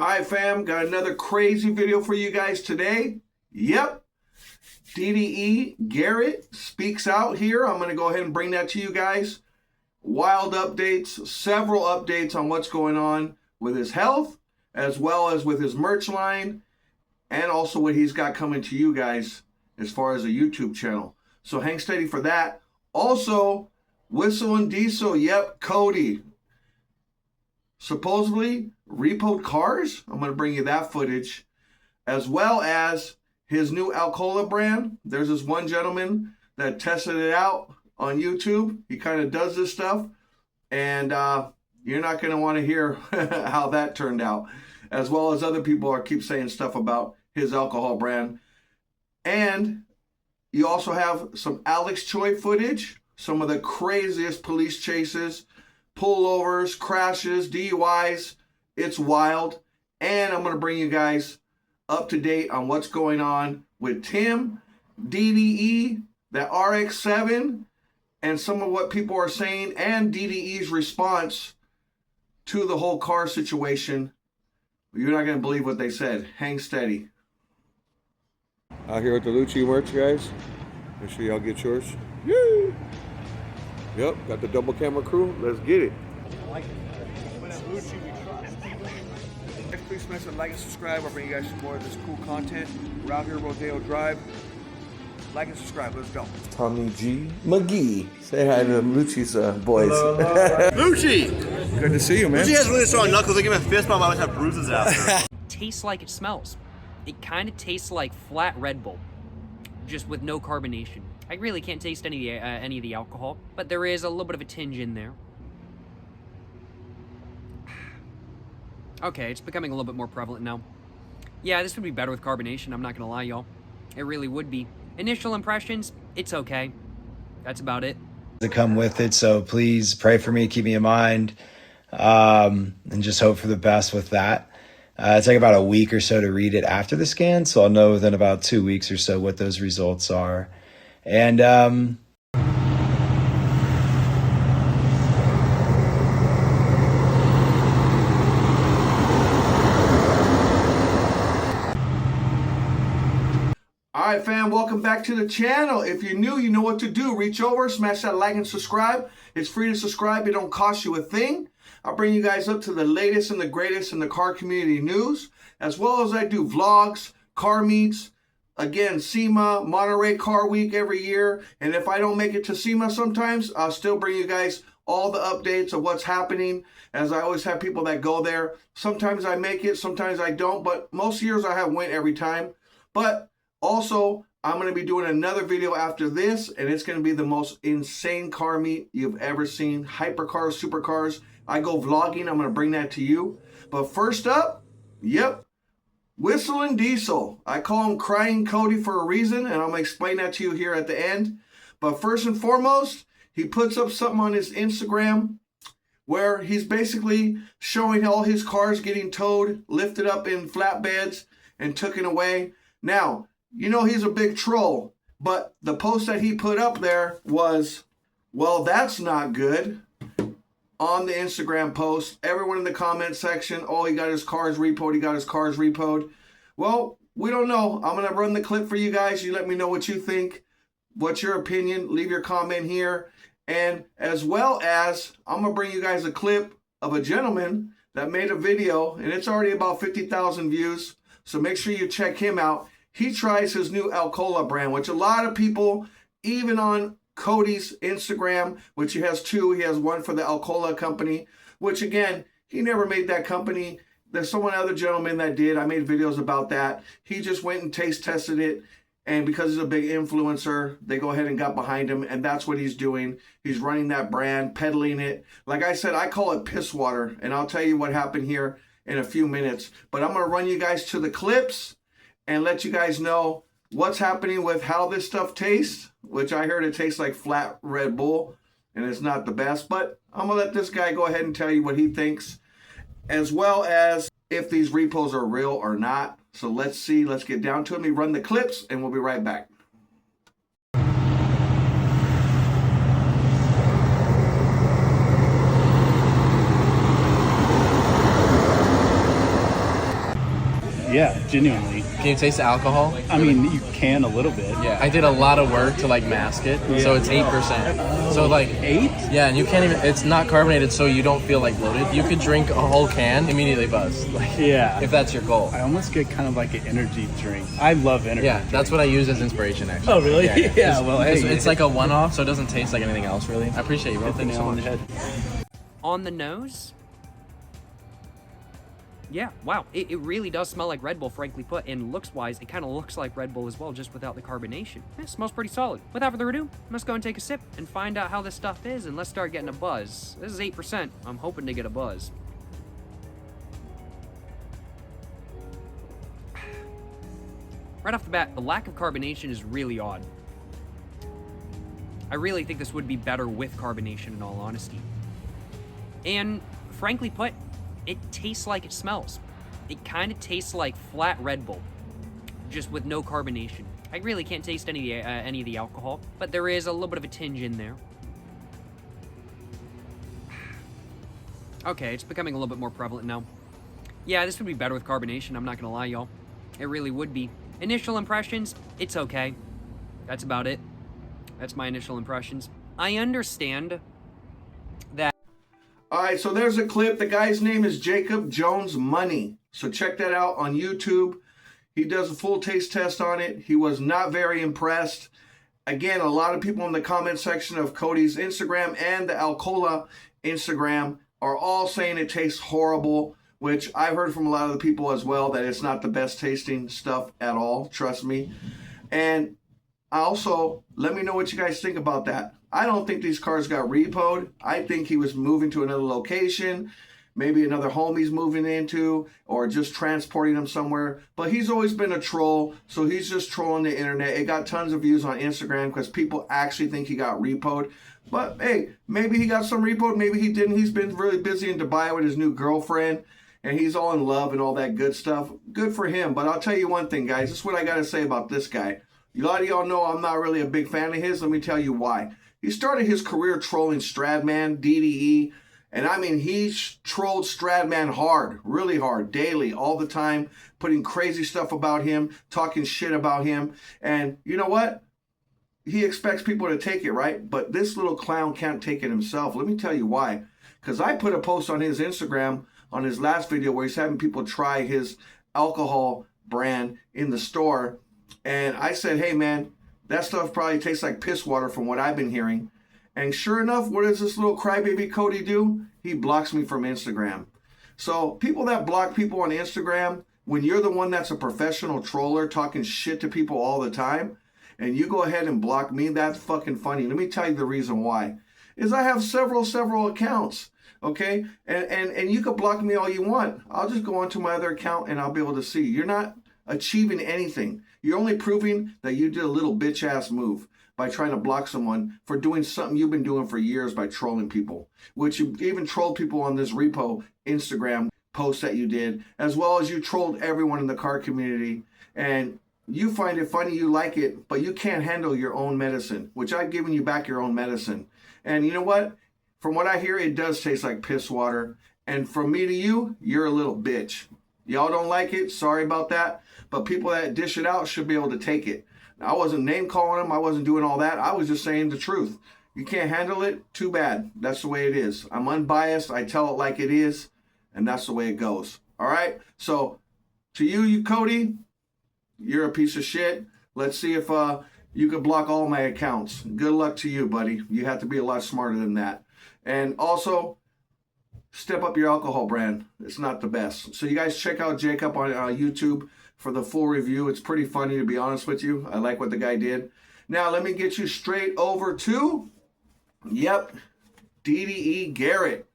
Alright fam, got another crazy video for you guys today. Yep, DDE Garrett speaks out here. I'm going to go ahead and bring that to you guys. Wild updates, several updates on what's going on with his health, as well as with his merch line, and also what he's got coming to you guys as far as a YouTube channel. So hang steady for that. Also, Whistlindiesel, yep, Cody supposedly repoed cars. I'm going to bring you that footage, as well as his new Alcola brand. There's this one gentleman that tested it out on YouTube. He kind of does this stuff, and you're not going to want to hear how that turned out, as well as other people keep saying stuff about his alcohol brand. And you also have some Alex Choi footage, some of the craziest police chases, pullovers, crashes, DUIs. It's wild. And I'm going to bring you guys up to date on what's going on with Tim, DDE, the RX-7, and some of what people are saying, and DDE's response to the whole car situation. You're not going to believe what they said. Hang steady. Out here with the Lucci merch, guys. Make sure y'all get yours. Yay! Yep, got the double camera crew. Let's get it. I like it. Please smash that like and subscribe. I'll bring you guys some more of this cool content. We're out here, Rodeo Drive. Like and subscribe. Let's go. Tommy G. McGee. Say hi to Lucci's boys. Lucci! Good to see you, man. Lucci has really strong knuckles. They give him a fist bump. I always have bruises after. Tastes like it smells. It kind of tastes like flat Red Bull, just with no carbonation. I really can't taste any of the alcohol, but there is a little bit of a tinge in there. Okay, it's becoming a little bit more prevalent now. Yeah, this would be better with carbonation, I'm not gonna lie, y'all. It really would be. Initial impressions, it's okay. That's about it. To come with it, so please pray for me, keep me in mind, and just hope for the best with that. It's like about a week or so to read it after the scan, so I'll know within about 2 weeks or so what those results are. And Alright fam, welcome back to the channel. If you're new, you know what to do. Reach over, smash that like and subscribe. It's free to subscribe. It don't cost you a thing. I'll bring you guys up to the latest and the greatest in the car community news, as well as I do vlogs, car meets, again, SEMA, Monterey Car Week every year. And if I don't make it to SEMA sometimes, I'll still bring you guys all the updates of what's happening, as I always have people that go there. Sometimes I make it, sometimes I don't, but most years I have went every time. But also, I'm going to be doing another video after this, and it's going to be the most insane car meet you've ever seen. Hypercars, supercars. I go vlogging. I'm going to bring that to you. But first up, yep, Whistlindiesel. I call him Crying Cody for a reason, and I'm going to explain that to you here at the end. But first and foremost, he puts up something on his Instagram where he's basically showing all his cars getting towed, lifted up in flatbeds, and taken away. Now, you know he's a big troll, but the post that he put up there was, well, that's not good. On the Instagram post, everyone in the comment section, oh, he got his cars repoed, he got his cars repoed. Well, we don't know. I'm going to run the clip for you guys. You let me know what you think. What's your opinion? Leave your comment here. And as well as, I'm going to bring you guys a clip of a gentleman that made a video, and it's already about 50,000 views. So make sure you check him out. He tries his new Alcola brand, which a lot of people, even on Cody's Instagram, which he has two. He has one for the Alcola company, which again, he never made that company. There's someone other gentleman that did. I made videos about that. He just went and taste tested it. And because he's a big influencer, they go ahead and got behind him. And that's what he's doing. He's running that brand, peddling it. Like I said, I call it piss water. And I'll tell you what happened here in a few minutes. But I'm going to run you guys to the clips and let you guys know what's happening with how this stuff tastes, which I heard it tastes like flat Red Bull, and it's not the best. But I'm going to let this guy go ahead and tell you what he thinks, as well as if these repos are real or not. So let's see. Let's get down to it. Let me run the clips, and we'll be right back. Yeah, genuinely. Can you taste the alcohol? I mean, you can a little bit. Yeah, I did a lot of work to like mask it, so it's 8%. So like 8? yeah, and you can't even. It's not carbonated, so you don't feel like bloated. You could drink a whole can, immediately buzz. Like, Yeah. if that's your goal. I almost get kind of like an energy drink. I love energy. Yeah, that's what I use as inspiration actually. Oh, really? Yeah. Yeah, well, hey. It's like a one-off, so it doesn't taste like anything else really. I appreciate you, bro. Thank you so Nail on much. the head. On the nose, yeah, wow, it really does smell like Red Bull, frankly put, and looks-wise, it kind of looks like Red Bull as well, just without the carbonation. It smells pretty solid. Without further ado, let's go and take a sip and find out how this stuff is, and let's start getting a buzz. This is 8%. I'm hoping to get a buzz. Right off the bat, the lack of carbonation is really odd. I really think this would be better with carbonation, in all honesty. And frankly put, it tastes like it smells. It kind of tastes like flat Red Bull, just with no carbonation. I really can't taste any of the alcohol, but there is a little bit of a tinge in there. Okay, it's becoming a little bit more prevalent now. Yeah, this would be better with carbonation, I'm not gonna lie, y'all. It really would be. Initial impressions, it's okay. That's about it. That's my initial impressions. I understand that... Alright, so there's a clip. The guy's name is Jacob Jones Money. So check that out on YouTube. He does a full taste test on it. He was not very impressed. Again, a lot of people in the comment section of Cody's Instagram and the Alcola Instagram are all saying it tastes horrible, which I've heard from a lot of the people as well, that it's not the best tasting stuff at all, trust me. And also, let me know what you guys think about that. I don't think these cars got repoed. I think he was moving to another location, maybe another home he's moving into, or just transporting them somewhere. But he's always been a troll, so he's just trolling the internet. It got tons of views on Instagram because people actually think he got repoed. But hey, maybe he got some repoed, maybe he didn't. He's been really busy in Dubai with his new girlfriend, and he's all in love and all that good stuff. Good for him. But I'll tell you one thing, guys. This is what I got to say about this guy. A lot of y'all know I'm not really a big fan of his. Let me tell you why. He started his career trolling Stradman, DDE, and I mean, he trolled Stradman hard, really hard, daily, all the time, putting crazy stuff about him, talking shit about him. And you know what? He expects people to take it, right? But this little clown can't take it himself. Let me tell you why. Because I put a post on his Instagram on his last video where he's having people try his alcohol brand in the store. And I said, hey, man, that stuff probably tastes like piss water from what I've been hearing. And sure enough, what does this little crybaby Cody do? He blocks me from Instagram. So people that block people on Instagram, when you're the one that's a professional troller talking shit to people all the time, and you go ahead and block me, that's fucking funny. Let me tell you the reason why. Is I have several accounts, okay? And you can block me all you want. I'll just go onto my other account and I'll be able to see. You're not achieving anything. You're only proving that you did a little bitch ass move by trying to block someone for doing something you've been doing for years by trolling people, which you even trolled people on this repo Instagram post that you did, as well as you trolled everyone in the car community. And you find it funny, you like it, but you can't handle your own medicine, which I've given you back your own medicine. And you know what? From what I hear, it does taste like piss water. And from me to you, you're a little bitch. Y'all don't like it, sorry about that. But people that dish it out should be able to take it. Now, I wasn't name calling them, I wasn't doing all that. I was just saying the truth. You can't handle it, too bad. That's the way it is. I'm unbiased, I tell it like it is, and that's the way it goes. All right? So, to you Cody, you're a piece of shit. Let's see if you can block all my accounts. Good luck to you, buddy. You have to be a lot smarter than that. And also, step up your alcohol brand. It's not the best. So you guys check out Jacob on YouTube for the full review. It's pretty funny, to be honest with you. I like what the guy did. Now, let me get you straight over to, DDE Garrett.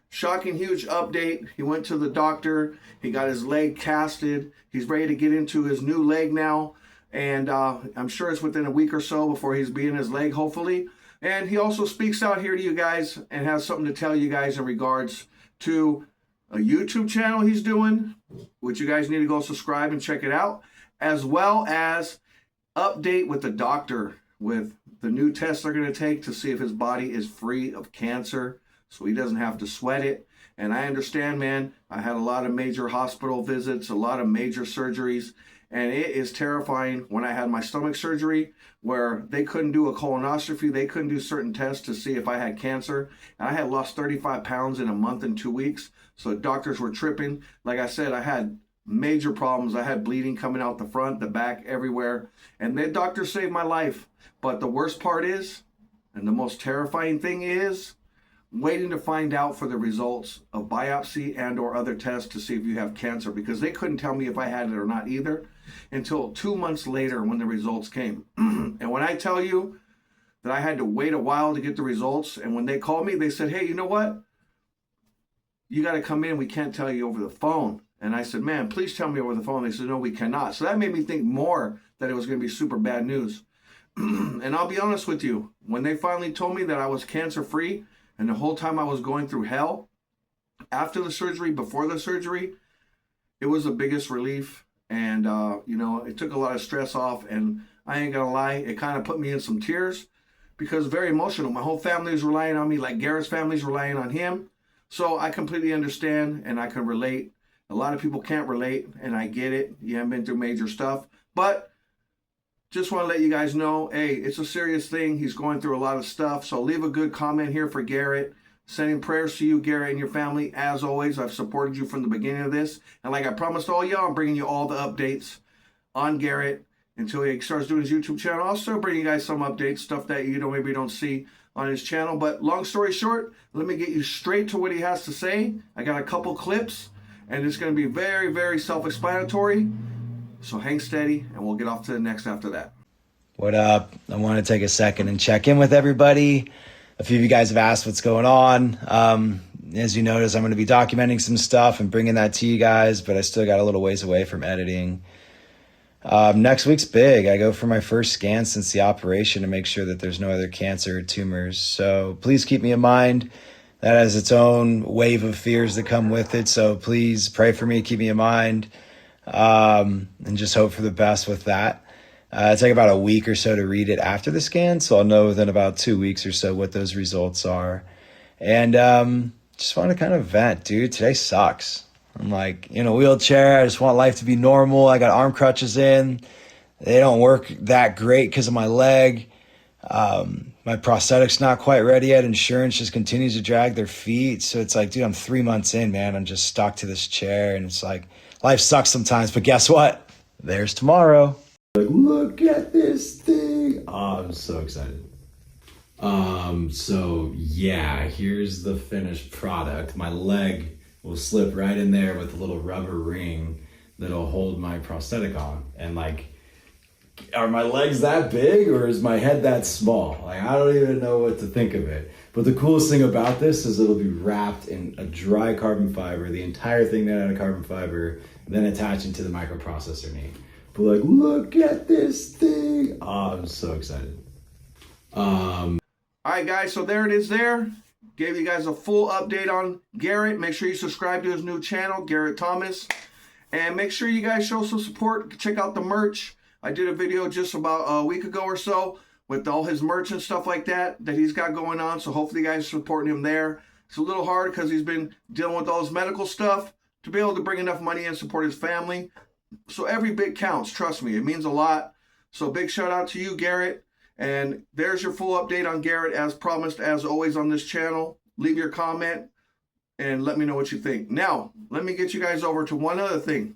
Shocking, huge update. He went to the doctor. He got his leg casted. He's ready to get into his new leg now. And I'm sure it's within a week or so before he's being his leg, hopefully. And he also speaks out here to you guys and has something to tell you guys in regards to a YouTube channel he's doing, which you guys need to go subscribe and check it out, as well as update with the doctor with the new tests they're going to take to see if his body is free of cancer so he doesn't have to sweat it. And I understand, man, I had a lot of major hospital visits, a lot of major surgeries, and it is terrifying when I had my stomach surgery where they couldn't do a colonoscopy, they couldn't do certain tests to see if I had cancer. And I had lost 35 pounds in a month and 2 weeks, so doctors were tripping. Like I said, I had major problems. I had bleeding coming out the front, the back, everywhere, and the doctors saved my life. But the worst part is, and the most terrifying thing is, waiting to find out for the results of biopsy and or other tests to see if you have cancer, because they couldn't tell me if I had it or not either until 2 months later when the results came. And when I tell you that I had to wait a while to get the results, and when they called me, they said, hey, you know what? You got to come in. We can't tell you over the phone. And I said, man, please tell me over the phone. They said, no, we cannot. So that made me think more that it was going to be super bad news. And I'll be honest with you, when they finally told me that I was cancer-free, and the whole time I was going through hell, after the surgery, before the surgery, it was the biggest relief. And, you know, it took a lot of stress off. And I ain't gonna lie, it kind of put me in some tears because very emotional. My whole family is relying on me, like Garrett's family is relying on him. So I completely understand and I can relate. A lot of people can't relate, and I get it. You haven't been through major stuff. But just want to let you guys know, hey, it's a serious thing. He's going through a lot of stuff. So leave a good comment here for Garrett. Sending prayers to you, Garrett, and your family. As always, I've supported you from the beginning of this. And like I promised all y'all, I'm bringing you all the updates on Garrett until he starts doing his YouTube channel. I'll still bring you guys some updates, stuff that you know maybe don't see on his channel. But long story short, let me get you straight to what he has to say. I got a couple clips, and it's going to be very, very self-explanatory. So hang steady, and we'll get off to the next after that. What up? I want to take a second and check in with everybody. A few of you guys have asked what's going on. As you notice, I'm going to be documenting some stuff and bringing that to you guys, but I still got a little ways away from editing. Next week's big. I go for my first scan since the operation to make sure that there's no other cancer or tumors. So please keep me in mind. That has its own wave of fears that come with it. So please pray for me, keep me in mind. And just hope for the best with that. It's like about a week or so to read it after the scan, so I'll know within about 2 weeks or so what those results are. And just want to kind of vent, dude. Today sucks. I'm like in a wheelchair. I just want life to be normal. I got arm crutches in. They don't work that great because of my leg. My prosthetic's not quite ready yet. Insurance just continues to drag their feet. So it's like, dude, I'm 3 months in, man. I'm just stuck to this chair, and it's like, life sucks sometimes, but guess what? There's tomorrow. Like, look at this thing. Oh, I'm so excited. So yeah, here's the finished product. My leg will slip right in there with a little rubber ring that'll hold my prosthetic on. And like, are my legs that big or is my head that small? Like, I don't even know what to think of it. But the coolest thing about this is it'll be wrapped in a dry carbon fiber, the entire thing made out of carbon fiber, then attaching to the microprocessor knee. But like, look at this thing. Oh, I'm so excited. All right, guys, so there it is there. Gave you guys a full update on Garrett. Make sure you subscribe to his new channel, Garrett Thomas. And make sure you guys show some support. Check out the merch. I did a video just about a week ago or so with all his merch and stuff like that he's got going on. So hopefully you guys are supporting him there. It's a little hard because he's been dealing with all his medical stuff to be able to bring enough money and support his family. So every bit counts. Trust me, it means a lot. So big shout out to you, Garrett. And there's your full update on Garrett as promised, as always on this channel. Leave your comment and let me know what you think. Now, let me get you guys over to one other thing.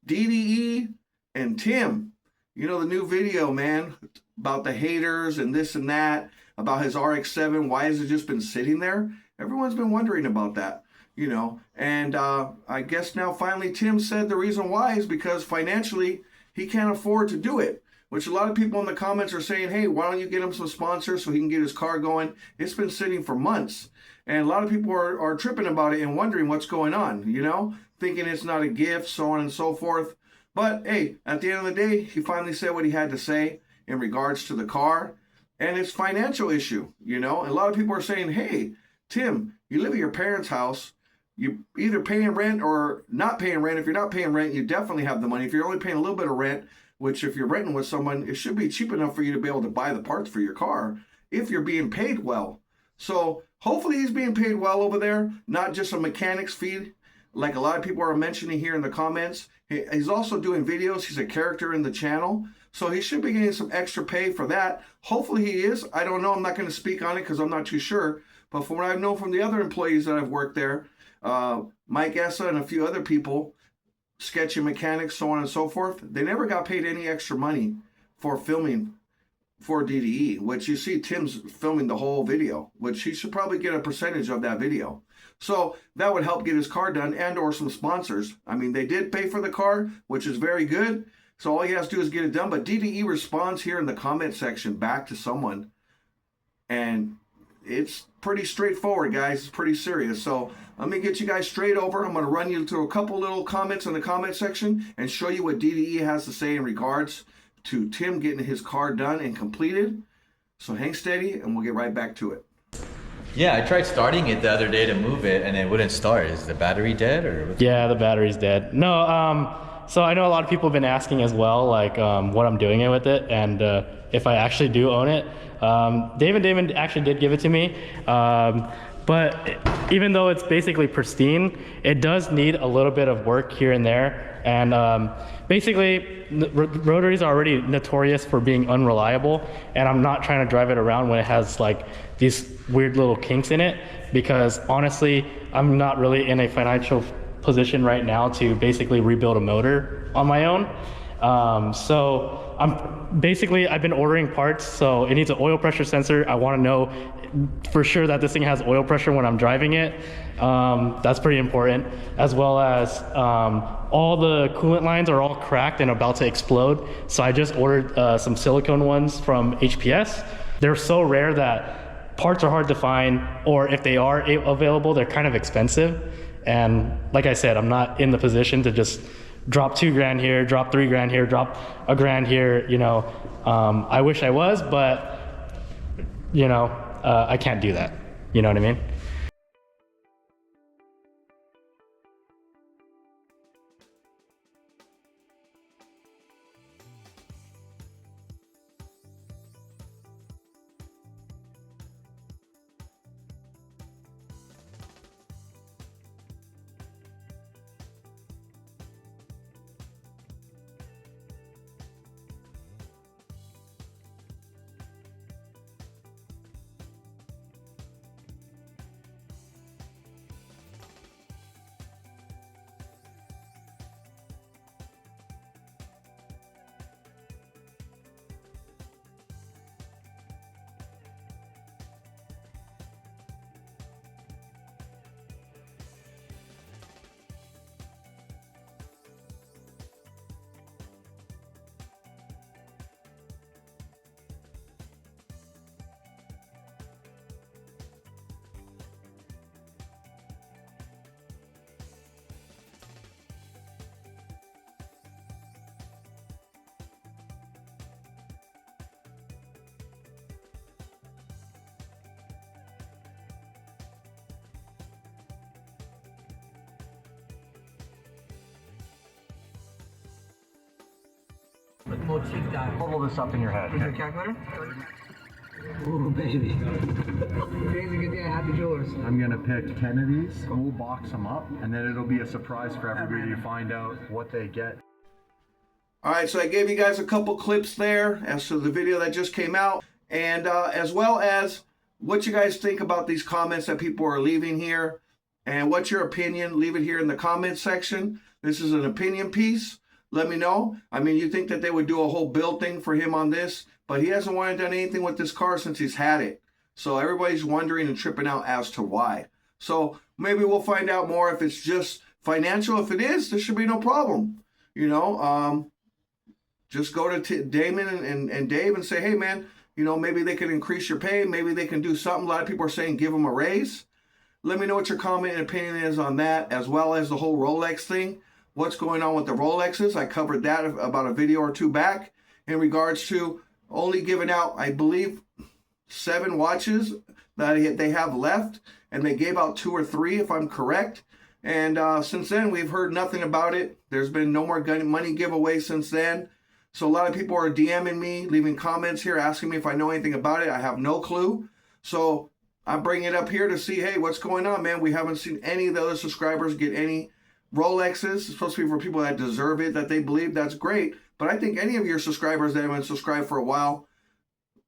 DDE and Tim, you know the new video, man, about the haters and this and that, about his RX-7. Why has it just been sitting there? Everyone's been wondering about that, you know. And I guess now finally Tim said the reason why is because financially he can't afford to do it. Which a lot of people in the comments are saying, hey, why don't you get him some sponsors so he can get his car going? It's been sitting for months. And a lot of people are tripping about it and wondering what's going on, you know, thinking it's not a gift, so on and so forth. But hey, at the end of the day, he finally said what he had to say in regards to the car and its financial issue, you know. And a lot of people are saying, hey, Tim, you live at your parents' house. You either paying rent or not paying rent. If you're not paying rent, you definitely have the money. If you're only paying a little bit of rent, which if you're renting with someone, it should be cheap enough for you to be able to buy the parts for your car if you're being paid well. So hopefully he's being paid well over there, not just a mechanic's fee like a lot of people are mentioning here in the comments. He's also doing videos. He's a character in the channel, so he should be getting some extra pay for that. Hopefully he is. I don't know. I'm not going to speak on it because I'm not too sure. But from what I've known from the other employees that I've worked there, Mike Essa and a few other people, sketchy mechanics, so on and so forth, they never got paid any extra money for filming for DDE, which you see Tim's filming the whole video, which he should probably get a percentage of that video. So that would help get his car done, and or some sponsors. I mean, they did pay for the car, which is very good. So all he has to do is get it done. But DDE responds here in the comment section back to someone. And it's pretty straightforward, guys. It's pretty serious. So let me get you guys straight over. I'm going to run you through a couple little comments in the comment section and show you what DDE has to say in regards to Tim getting his car done and completed. So hang steady and we'll get right back to it. Yeah, I tried starting it the other day to move it and it wouldn't start. Is the battery dead or? Yeah, the battery's dead. No, so I know a lot of people have been asking as well, like what I'm doing with it and if I actually do own it. David actually did give it to me, but even though it's basically pristine, it does need a little bit of work here and there. And basically, rotaries are already notorious for being unreliable, and I'm not trying to drive it around when it has like these weird little kinks in it, because honestly, I'm not really in a financial position right now to basically rebuild a motor on my own. So I've been ordering parts, so it needs an oil pressure sensor. I want to know for sure that this thing has oil pressure when I'm driving it. That's pretty important, as well as all the coolant lines are all cracked and about to explode. So I just ordered some silicone ones from HPS. They're so rare that parts are hard to find, or if they are available, they're kind of expensive. And like I said, I'm not in the position to just drop $2,000 here, drop $3,000 here, drop $1,000 here, you know. I wish I was, but you know, I can't do that. You know what I mean? Hold this up in your head. Is your calculator? Ooh, baby. Crazy good day. Happy jewelers. I'm gonna pick 10 of these. We'll box them up, and then it'll be a surprise for everybody to find out what they get. All right, so I gave you guys a couple clips there as to the video that just came out, and as well as what you guys think about these comments that people are leaving here, and what's your opinion. Leave it here in the comment section. This is an opinion piece. Let me know. I mean, you think that they would do a whole build thing for him on this, but he hasn't wanted to do anything with this car since he's had it. So everybody's wondering and tripping out as to why. So maybe we'll find out more if it's just financial. If it is, there should be no problem. You know, just go to Damon and Dave and say, hey, man, you know, maybe they can increase your pay. Maybe they can do something. A lot of people are saying give them a raise. Let me know what your comment and opinion is on that, as well as the whole Rolex thing. What's going on with the Rolexes? I covered that about a video or two back in regards to only giving out, I believe, 7 watches that they have left, and they gave out 2 or 3, if I'm correct. And since then, we've heard nothing about it. There's been no more money giveaway since then. So a lot of people are DMing me, leaving comments here, asking me if I know anything about it. I have no clue. So I'm bringing it up here to see, hey, what's going on, man? We haven't seen any of the other subscribers get any Rolexes. It's supposed to be for people that deserve it, that they believe. That's great. But I think any of your subscribers that have been subscribed for a while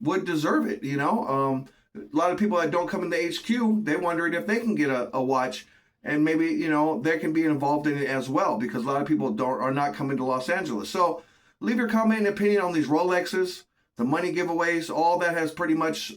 would deserve it, you know? A lot of people that don't come in the HQ, they're wondering if they can get a watch, and maybe, you know, they can be involved in it as well, because a lot of people are not coming to Los Angeles. So leave your comment and opinion on these Rolexes, the money giveaways, all that has pretty much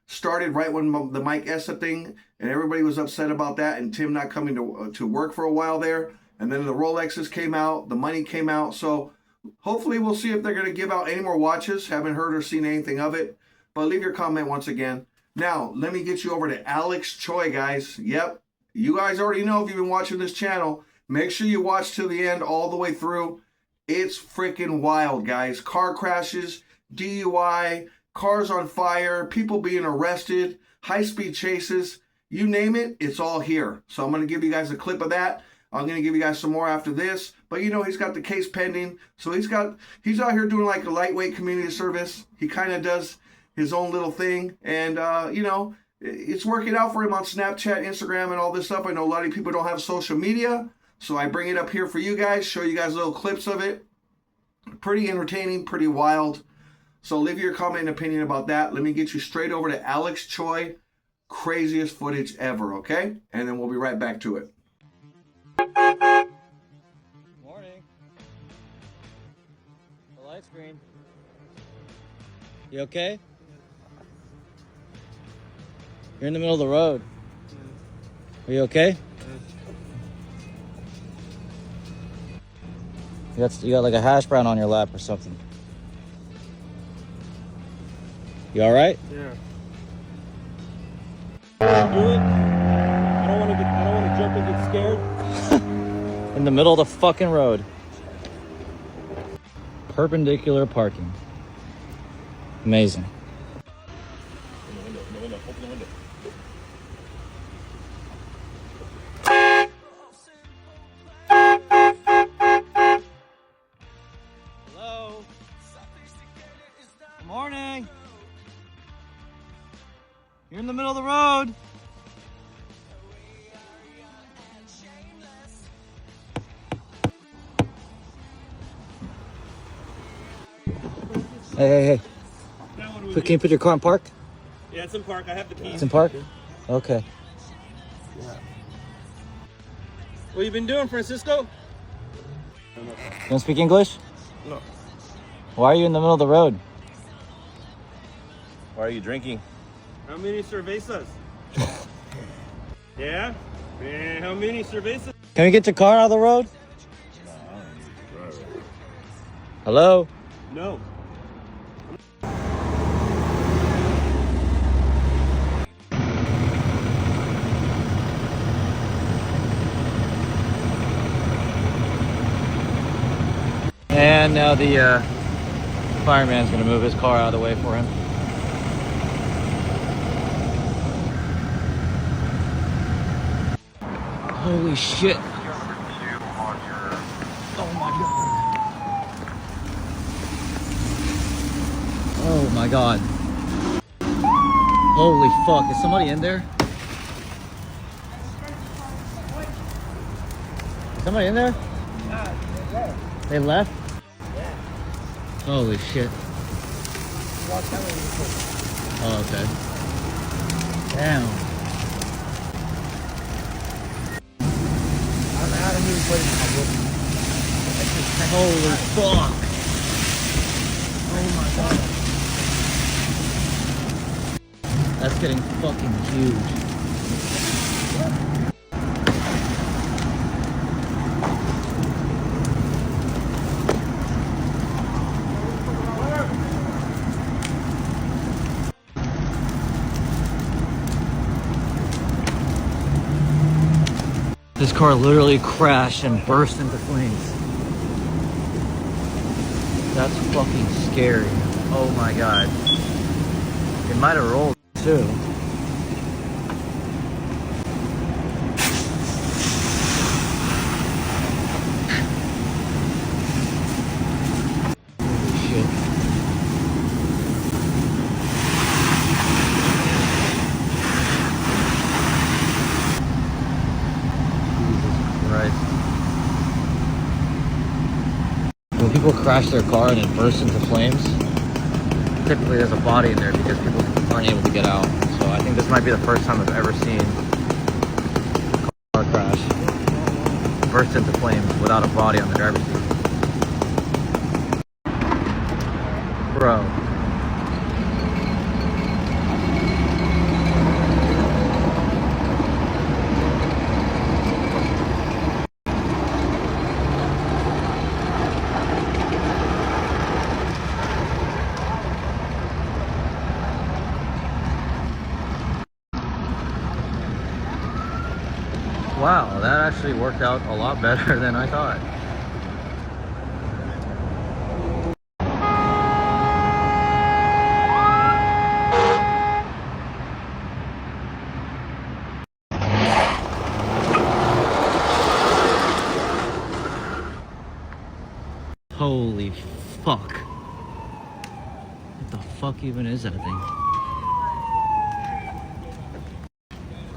started right when the Mike Essa thing, and everybody was upset about that, and Tim not coming to work for a while there. And then the Rolexes came out, the money came out. So hopefully we'll see if they're going to give out any more watches. Haven't heard or seen anything of it, but leave your comment once again. Now, let me get you over to Alex Choi, guys. Yep, you guys already know if you've been watching this channel. Make sure you watch till the end, all the way through. It's freaking wild, guys. Car crashes, DUI, cars on fire, people being arrested, high-speed chases, you name it, it's all here. So I'm going to give you guys a clip of that. I'm going to give you guys some more after this. But you know, he's got the case pending. So he's out here doing like a lightweight community service. He kind of does his own little thing. And, you know, it's working out for him on Snapchat, Instagram, and all this stuff. I know a lot of people don't have social media. So I bring it up here for you guys, show you guys little clips of it. Pretty entertaining, pretty wild. So leave your comment and opinion about that. Let me get you straight over to Alex Choi. Craziest footage ever, okay? And then we'll be right back to it. Morning. The light screen. You okay? You're in the middle of the road. Are you okay? You got like a hash brown on your lap or something. You all right? Yeah. Do it. I don't want to jump and get scared. In the middle of the fucking road. Perpendicular parking. Amazing. Open the window. Open the window. Hello. Good morning. You're in the middle of the road. Hey. Can you put your car in park? Yeah, it's in park. I have the keys. It's in park? Okay. Yeah. What you been doing, Francisco? You don't speak English? No. Why are you in the middle of the road? Why are you drinking? How many cervezas? Yeah? Man, how many cervezas? Can we get your car out of the road? Hello? No. And now the fireman's gonna move his car out of the way for him. Holy shit. Oh my god. Oh my god. Holy fuck, is somebody in there? Is somebody in there? They left? Yeah. Holy shit. Oh, okay. Damn. Holy fuck. Oh my god. That's getting fucking huge. This car literally crashed and burst into flames. That's fucking scary. Oh my god. It might have rolled too. Holy shit. when people crash their car and it bursts into flames, typically there's a body in there because people aren't able to get out. So I think this might be the first time I've ever seen a car crash burst into flames without a body on the driver's seat. Bro. Wow, that actually worked out a lot better than I thought. Holy fuck. What the fuck even is that thing?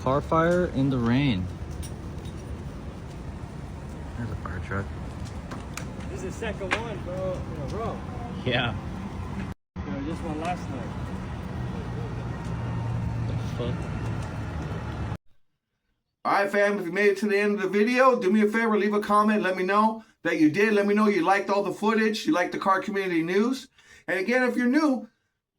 Car fire in the rain. There's a fire truck. This is the second one, bro, in a row. Yeah. This one last night. The fuck? Alright fam, if you made it to the end of the video, do me a favor, leave a comment, let me know that you did. Let me know you liked all the footage, you liked the car community news. And again, if you're new,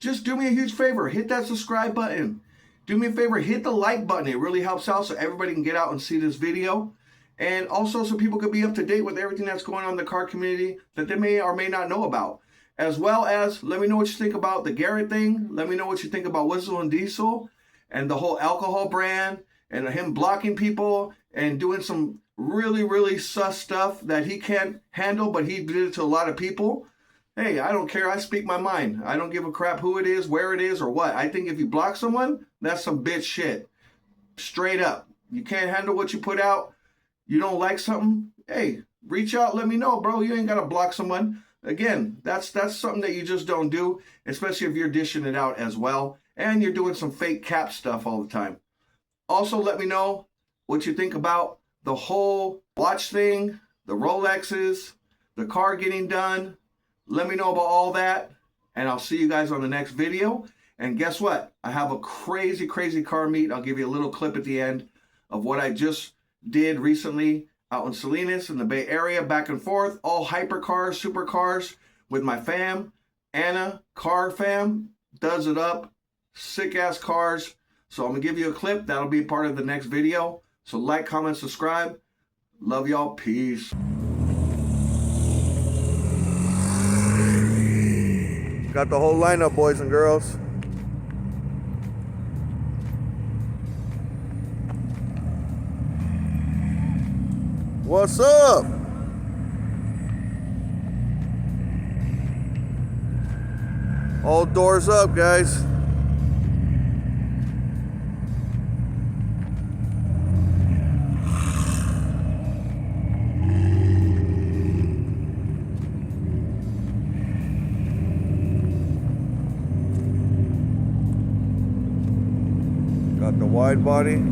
just do me a huge favor, hit that subscribe button. Do me a favor, hit the like button. It really helps out so everybody can get out and see this video. And also so people could be up to date with everything that's going on in the car community that they may or may not know about. As well as, let me know what you think about the Garet thing. Let me know what you think about Whistlindiesel and the whole alcohol brand and him blocking people and doing some really, really sus stuff that he can't handle, but he did it to a lot of people. Hey, I don't care. I speak my mind. I don't give a crap who it is, where it is, or what. I think if you block someone, that's some bitch shit. Straight up. You can't handle what you put out. You don't like something, hey, reach out, let me know, bro. You ain't got to block someone. Again, that's something that you just don't do, especially if you're dishing it out as well. And you're doing some fake cap stuff all the time. Also, let me know what you think about the whole watch thing, the Rolexes, the car getting done. Let me know about all that. And I'll see you guys on the next video. And guess what? I have a crazy, crazy car meet. I'll give you a little clip at the end of what I just did recently out in Salinas in the Bay Area, back and forth, all hypercars, supercars with my fam. Anna, car fam, does it up, sick ass cars. So I'm gonna give you a clip that'll be part of the next video. So like, comment, subscribe. Love y'all, peace. Got the whole lineup, boys and girls. What's up? All doors up, guys. Got the wide body.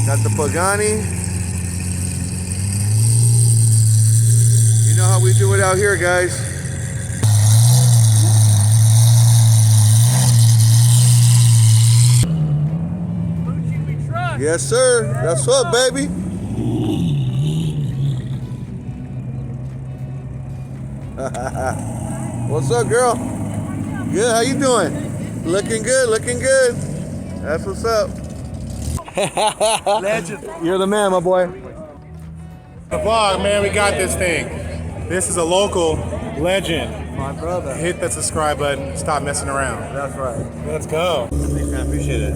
Got the Pagani. You know how we do it out here, guys. Yes, sir. That's what, baby. What's up, girl? Good. How you doing? Looking good. Looking good. That's what's up. Legend. You're the man, my boy. The vlog, man, we got this thing. This is a local legend. My brother. Hit that subscribe button. Stop messing around. That's right. Let's go. Thanks, man. Appreciate it.